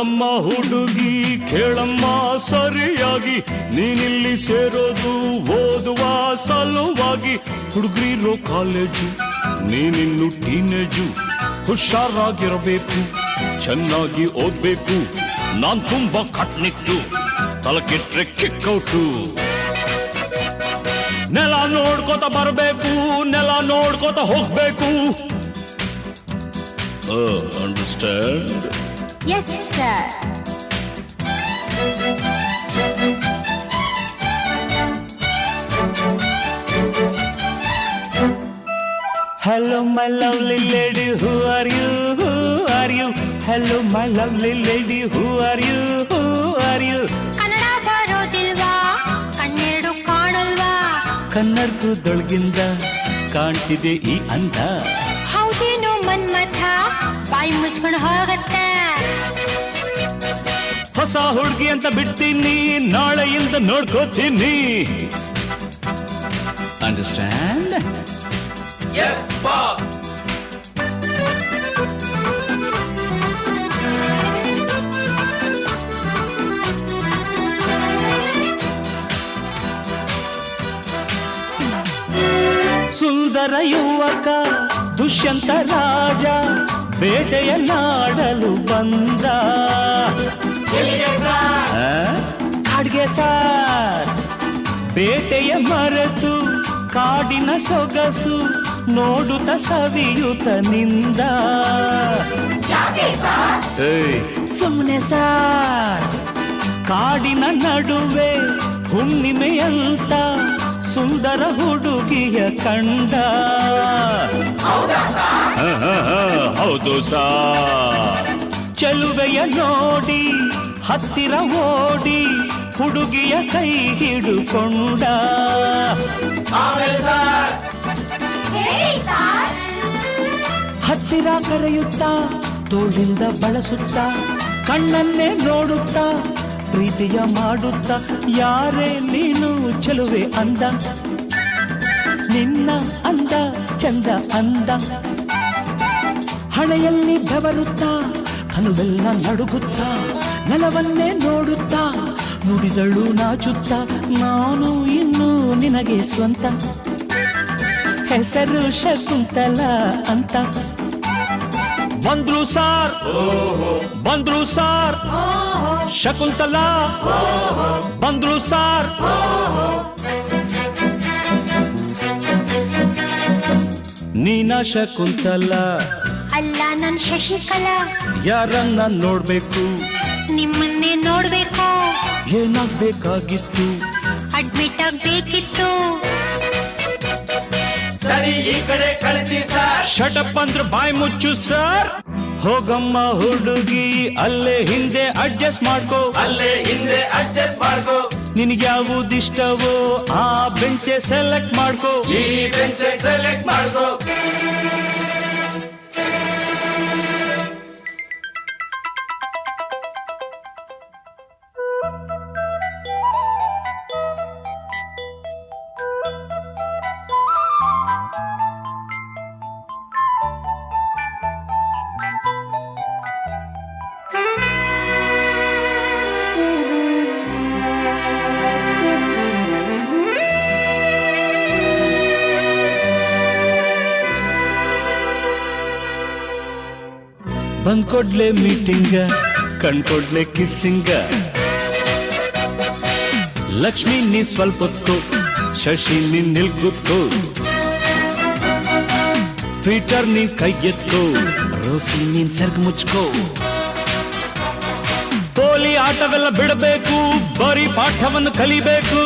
ಹೋಗಮ್ಮ ಹುಡುಗಿ ಕೇಳಮ್ಮ ಸರಿಯಾಗಿ, ನೀನಿಲ್ಲಿ ಸೇರೋದು ಓದುವ ಸಲುವಾಗಿ. ಹುಡುಗರಿರೋ ಕಾಲೇಜು, ನೀನಿನ್ನು ಟೀನೇಜು. ಹುಷಾರಾಗಿರಬೇಕು, ಚೆನ್ನಾಗಿ ಓದ್ಬೇಕು. ನಾನ್ ತುಂಬಾ ಕಟ್ನಿಟ್ಟು, ತಲಕೆಟ್ರೆ ಕಿಕ್ಕೌಟು. ನೆಲ ನೋಡ್ಕೋತ ಬರಬೇಕು, ನೆಲ ನೋಡ್ಕೋತ ಹೋಗ್ಬೇಕು. Understand? Yes, sir. Hello, my lovely lady, who are you? Who are you? Hello, my lovely lady, who are you? Who are you? Kannada ಬರೋದಿಲ್ವಾ, ಕಣ್ಣೆರಡು ಕಾಣಲ್ವಾ? ಕನ್ನಡದೊಳಗಿಂದ ಕಾಣ್ತಿದೆ ಈ ಅಂದ. ಹೌದೇನು ಮನ್ಮಥ, ಬಾಯಿ ಮುಚ್ಕೊಂಡು ಹೋಗತ್ತೆ. ಹೊಸ ಹುಡುಗಿ ಅಂತ ಬಿಡ್ತೀನಿ, ನಾಳೆಯಿಂದ ನೋಡ್ಕೋತೀನಿ. ಅಂಡರ್ಸ್ಟ್ಯಾಂಡ್? Yes, boss. ಸುಂದರ ಯುವಕ ದುಷ್ಯಂತ ರಾಜ ಬೇಟೆಯನ್ನಾಡಲು ಬಂದ. ಕಾಡ್ಗೆ ಸಾರ್ ಬೇಟೆಯ ಮರೆತು ಕಾಡಿನ ಸೊಗಸು ನೋಡುತ್ತ ಸವಿಯುತ್ತ ನಿಂದ. ಸುಮ್ಮನೆ ಸಾರ್ ಕಾಡಿನ ನಡುವೆ ಹುಣ್ಣಿಮೆಯಂತ ಸುಂದರ ಹುಡುಗಿಯ ಕಂಡ. ಹೌದು ಸಾರ್. ಚೆಲುವೆಯ ನೋಡಿ ಹತ್ತಿರ ಓಡಿ ಹುಡುಗಿಯ ಕೈ ಹಿಡುಕೊಂಡ. ಹತ್ತಿರ ಕರೆಯುತ್ತಾ ತೋಳಿಂದ ಬಳಸುತ್ತಾ ಕಣ್ಣನ್ನೇ ನೋಡುತ್ತಾ ಪ್ರೀತಿಯ ಮಾಡುತ್ತಾ, ಯಾರೇ ನೀನು ಚೆಲುವೆ ಅಂದ, ನಿನ್ನ ಅಂದ ಚಂದ ಅಂದ. ಹಣೆಯಲ್ಲಿ ಬೆವರುತ್ತಾ ಕನುವೆಲ್ಲ ನಡುಗುತ್ತಾ ನೆಲವನ್ನೇ ನೋಡುತ್ತಾ ನುಡಿದಳು ನಾಚುತ್ತಾ, ನಾನು ಇನ್ನು ನಿನಗೆ ಸ್ವಂತ. ಹೆಸರು ಶಕುಂತಲ ಅಂತ. ಬಂದ್ರು ಸಾರ್, ಬಂದ್ರು ಸಾರ್, ಶಕುಂತಲ ಬಂದ್ರು ಸಾರ್. ನೀನ ಶಕುಂತಲ ಅಲ್ಲ, ನನ್ ಶಶಿಕಲಾ. ಯಾರನ್ನ ನೋಡ್ಬೇಕು, ನಿಮ್ಮನ್ನೇ ನೋಡ್ಬೇಕು. ಏನಾಗ್ಬೇಕಾಗಿತ್ತು, ಅಡ್ಮಿಟ್ ಆಗ್ಬೇಕಿತ್ತು. ಸರಿ, ಈ ಕಡೆ ಕಳಿಸಿ ಸರ್. ಶಟಪ್ ಅಂದ್ರೆ ಬಾಯಿ ಮುಚ್ಚು ಸರ್. ಹೋಗಮ್ಮ ಹುಡುಗಿ ಅಲ್ಲೇ ಹಿಂದೆ ಅಡ್ಜಸ್ಟ್ ಮಾಡ್ಕೋ, ಅಲ್ಲೇ ಹಿಂದೆ ಅಡ್ಜಸ್ಟ್ ಮಾಡ್ಕೋ. ನಿನ್ಗ್ಯಾವುದಿಷ್ಟವೋ ಆ ಬೆಂಚೆ ಸೆಲೆಕ್ಟ್ ಮಾಡ್ಕೋ. ಈ ಬೆಂಚ್ ಸೆಲೆಕ್ಟ್ ಮಾಡ್ಕೋ. ಬಂದ್ಕೊಡ್ಲೆ ಮೀಟಿಂಗ, ಕಣ್ಕೊಡ್ಲೆ ಕಿಸ್ಸಿಂಗ. ಲಕ್ಷ್ಮಿ ನೀ ಸ್ವಲ್ಪ ಹೊತ್ತು, ಶಶಿ ನೀನ್ ನಿಲ್ಗುತ್ತು. ಪೀಟರ್ ನೀನ್ ಕೈ ಎತ್ಕೋ, ರೋಸಿ ನೀನ್ ಸರ್ಗ್ ಮುಚ್ಕೋ. ಪೋಲಿ ಆಟವೆಲ್ಲ ಬಿಡಬೇಕು, ಬರೀ ಪಾಠವನ್ನು ಕಲಿಬೇಕು.